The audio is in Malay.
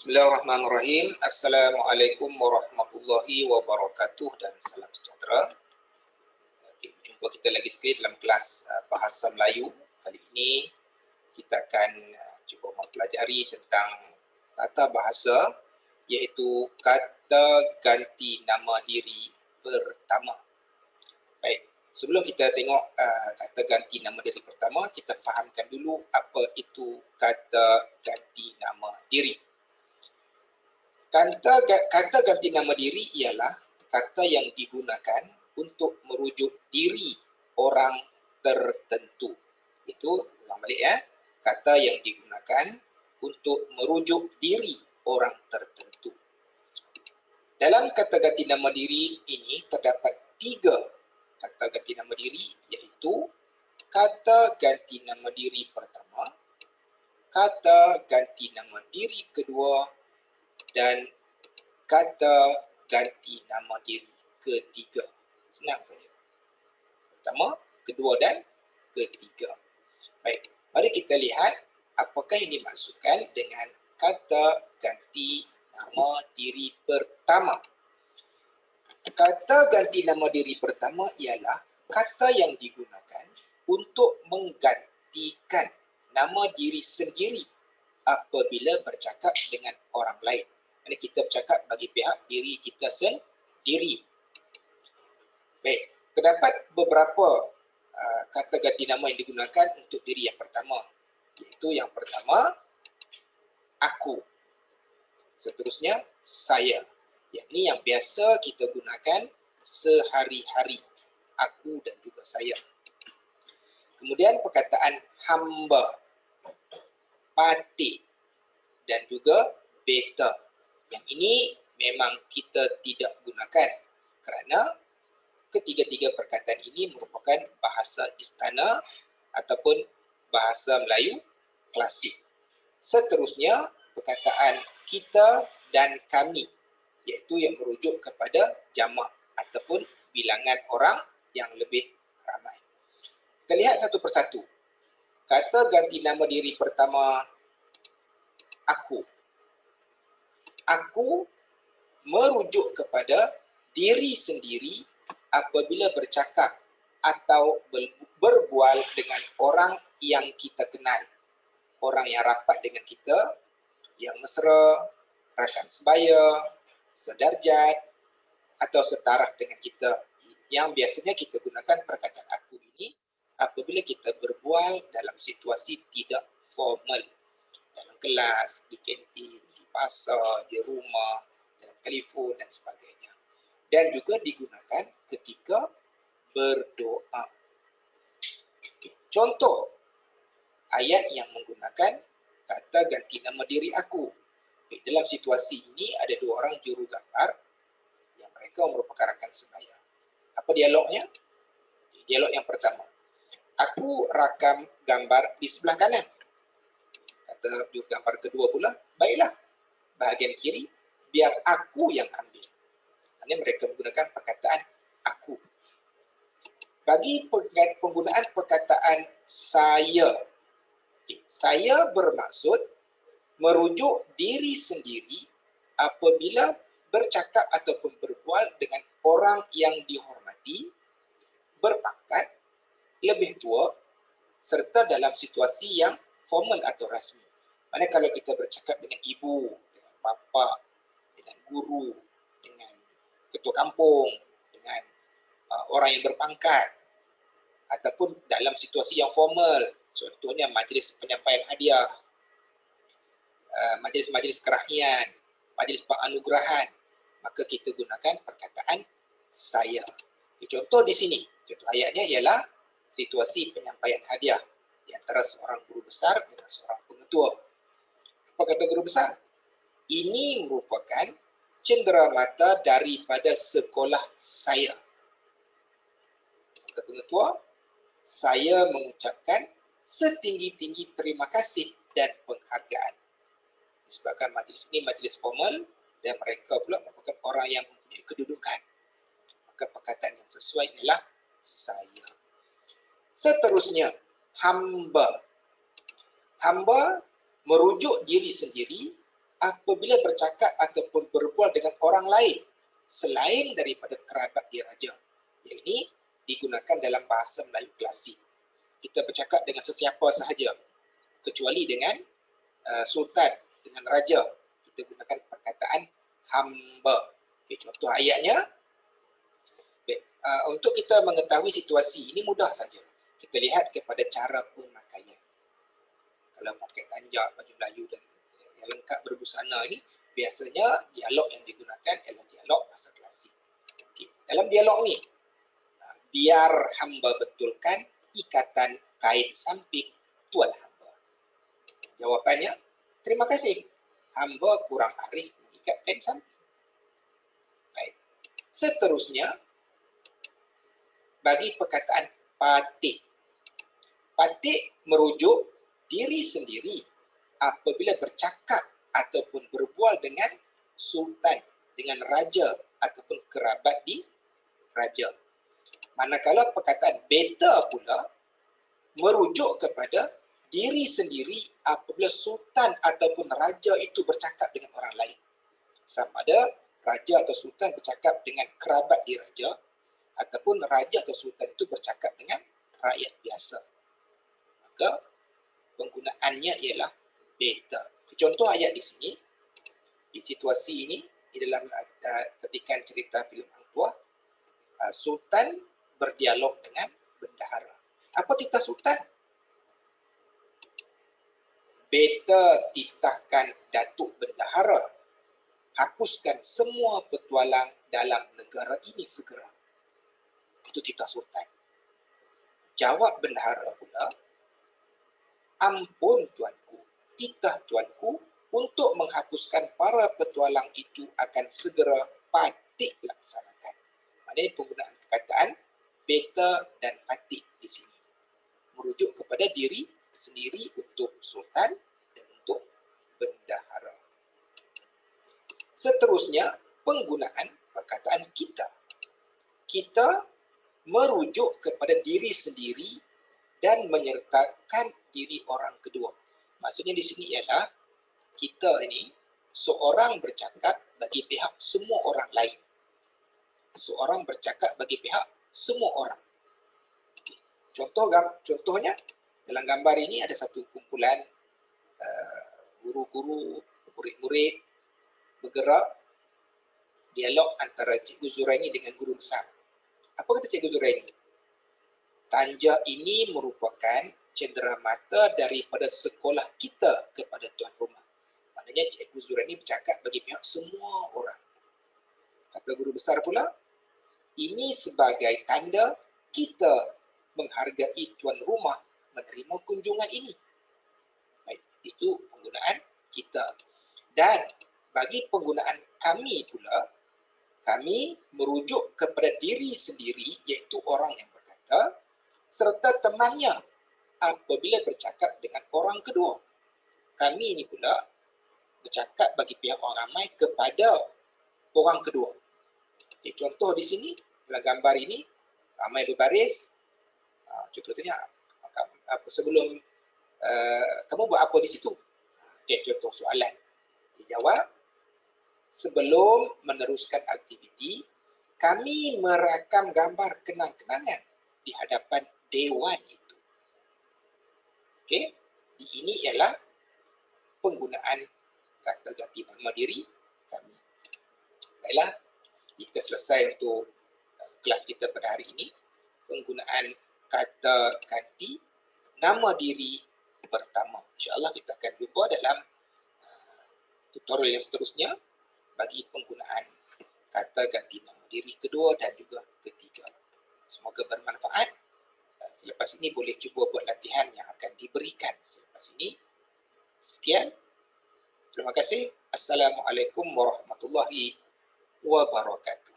Bismillahirrahmanirrahim. Assalamualaikum warahmatullahi wabarakatuh dan salam sejahtera. Okay, jumpa kita lagi sekali dalam kelas Bahasa Melayu. Kali ini kita akan cuba mempelajari tentang tata bahasa, iaitu kata ganti nama diri pertama. Baik, sebelum kita tengok kata ganti nama diri pertama, kita fahamkan dulu apa itu kata ganti nama diri. Kata ganti nama diri ialah kata yang digunakan untuk merujuk diri orang tertentu. Itu ulang balik ya. Kata yang digunakan untuk merujuk diri orang tertentu. Dalam kata ganti nama diri ini terdapat 3 kata ganti nama diri, iaitu kata ganti nama diri pertama, kata ganti nama diri kedua, dan kata ganti nama diri ketiga. Senang saja. Pertama, kedua dan ketiga. Baik, mari kita lihat apakah yang dimaksudkan dengan kata ganti nama diri pertama. Kata ganti nama diri pertama ialah kata yang digunakan untuk menggantikan nama diri sendiri apabila bercakap dengan orang lain. Ini kita bercakap bagi pihak diri kita sendiri. Baik, terdapat beberapa kata ganti nama yang digunakan untuk diri yang pertama. Iaitu yang pertama, aku. Seterusnya, saya. Ini yang biasa kita gunakan sehari-hari. Aku dan juga saya. Kemudian perkataan hamba, patih, dan juga beta. Yang ini memang kita tidak gunakan kerana ketiga-tiga perkataan ini merupakan bahasa istana ataupun bahasa Melayu klasik. Seterusnya, perkataan kita dan kami, iaitu yang merujuk kepada jamak ataupun bilangan orang yang lebih ramai. Kita lihat satu persatu. Kata ganti nama diri pertama, aku. Aku merujuk kepada diri sendiri apabila bercakap atau berbual dengan orang yang kita kenal. Orang yang rapat dengan kita, yang mesra, rakan sebaya, sedarjat, atau setaraf dengan kita. Yang biasanya kita gunakan perkataan aku ini apabila kita berbual dalam situasi tidak formal. Dalam kelas, di kantin, di pasar, di rumah, dalam telefon dan sebagainya. Dan juga digunakan ketika berdoa. Contoh ayat yang menggunakan kata ganti nama diri aku. Dalam situasi ini ada 2 orang juru gambar yang mereka merupakan rakan sebaya. Apa dialognya? Dialog yang pertama. Aku rakam gambar di sebelah kanan. Kata juru gambar kedua pula, baiklah, bahagian kiri biar aku yang ambil. Ini mereka menggunakan perkataan aku. Bagi penggunaan perkataan saya, saya bermaksud merujuk diri sendiri apabila bercakap ataupun berbual dengan orang yang dihormati, berpangkat, lebih tua, serta dalam situasi yang formal atau rasmi. Mana kalau kita bercakap dengan ibu, dengan bapa, dengan guru, dengan ketua kampung, dengan orang yang berpangkat, ataupun dalam situasi yang formal, contohnya majlis penyampaian hadiah, majlis-majlis kerahian, majlis penganugerahan, maka kita gunakan perkataan saya. Contoh di sini, contoh ayatnya ialah situasi penyampaian hadiah di antara seorang guru besar dengan seorang pengetua. Apa kata guru besar? Ini merupakan cenderamata daripada sekolah saya. Kata pengetua, saya mengucapkan setinggi-tinggi terima kasih dan penghargaan. Disebabkan majlis ini majlis formal dan mereka pula merupakan orang yang mempunyai kedudukan. Maka perkataan yang sesuai ialah saya. Seterusnya, hamba. Hamba merujuk diri sendiri apabila bercakap ataupun berbual dengan orang lain selain daripada kerabat diraja. Yang ini digunakan dalam bahasa Melayu klasik. Kita bercakap dengan sesiapa sahaja kecuali dengan sultan, dengan raja. Kita gunakan perkataan hamba. Okay, contoh ayatnya. Untuk kita mengetahui situasi ini mudah saja. Kita lihat kepada cara pemakaian. Kalau pakai tanjak, baju Melayu dan yang lengkap berbusana ini, biasanya dialog yang digunakan adalah dialog bahasa klasik. Okay. Dalam dialog ni, biar hamba betulkan ikatan kain samping tuan hamba. Jawapannya, terima kasih. Hamba kurang arif mengikat kain samping. Baik. Seterusnya, bagi perkataan patik. Patik merujuk diri sendiri apabila bercakap ataupun berbual dengan sultan, dengan raja ataupun kerabat di raja. Manakala perkataan beta pula merujuk kepada diri sendiri apabila sultan ataupun raja itu bercakap dengan orang lain. Sama ada raja atau sultan bercakap dengan kerabat di raja ataupun raja atau sultan itu bercakap dengan rakyat biasa. Maka penggunaannya ialah beta. Contoh ayat di sini, di situasi ini, di dalam petikan cerita filem Hang Tuah, sultan berdialog dengan bendahara. Apa titah sultan? Beta titahkan Datuk Bendahara hapuskan semua petualang dalam negara ini segera. Itu titah sultan. Jawab bendahara pula, ampun tuanku, titah tuanku untuk menghapuskan para petualang itu akan segera patik laksanakan. Maknanya penggunaan perkataan beta dan patik di sini merujuk kepada diri sendiri untuk sultan dan untuk bendahara. Seterusnya, penggunaan perkataan kita. Kita merujuk kepada diri sendiri dan menyertakan diri orang kedua. Maksudnya di sini ialah kita ini seorang bercakap bagi pihak semua orang lain. Seorang bercakap bagi pihak semua orang. Contohnya dalam gambar ini ada satu kumpulan guru-guru, murid-murid bergerak dialog antara Cikgu Zuraini dengan guru besar. Apa kata Cikgu Zuraini? Tanja ini merupakan cenderamata daripada sekolah kita kepada tuan rumah. Maknanya Cikgu Zuraini bercakap bagi pihak semua orang. Kata guru besar pula, ini sebagai tanda kita menghargai tuan rumah menerima kunjungan ini. Baik, itu penggunaan kita. Dan bagi penggunaan kami pula, kami merujuk kepada diri sendiri, iaitu orang yang berkata, serta temannya apabila bercakap dengan orang kedua. Kami ini pula bercakap bagi pihak orang ramai kepada orang kedua. Okay, contoh di sini, dalam gambar ini, ramai berbaris. Contohnya, sebelum kamu buat apa di situ? Okay, contoh soalan. Dia jawab, sebelum meneruskan aktiviti, kami merakam gambar kenang-kenangan di hadapan dewan itu. Okey, ini ialah penggunaan kata ganti nama diri kami. Baiklah, kita selesai untuk kelas kita pada hari ini. Penggunaan kata ganti nama diri pertama. InsyaAllah kita akan jumpa dalam tutorial yang seterusnya bagi penggunaan kata ganti nama diri kedua dan juga ketiga. Semoga bermanfaat. Selepas ini boleh cuba buat latihan yang akan diberikan selepas ini. Sekian. Terima kasih. Assalamualaikum warahmatullahi wabarakatuh.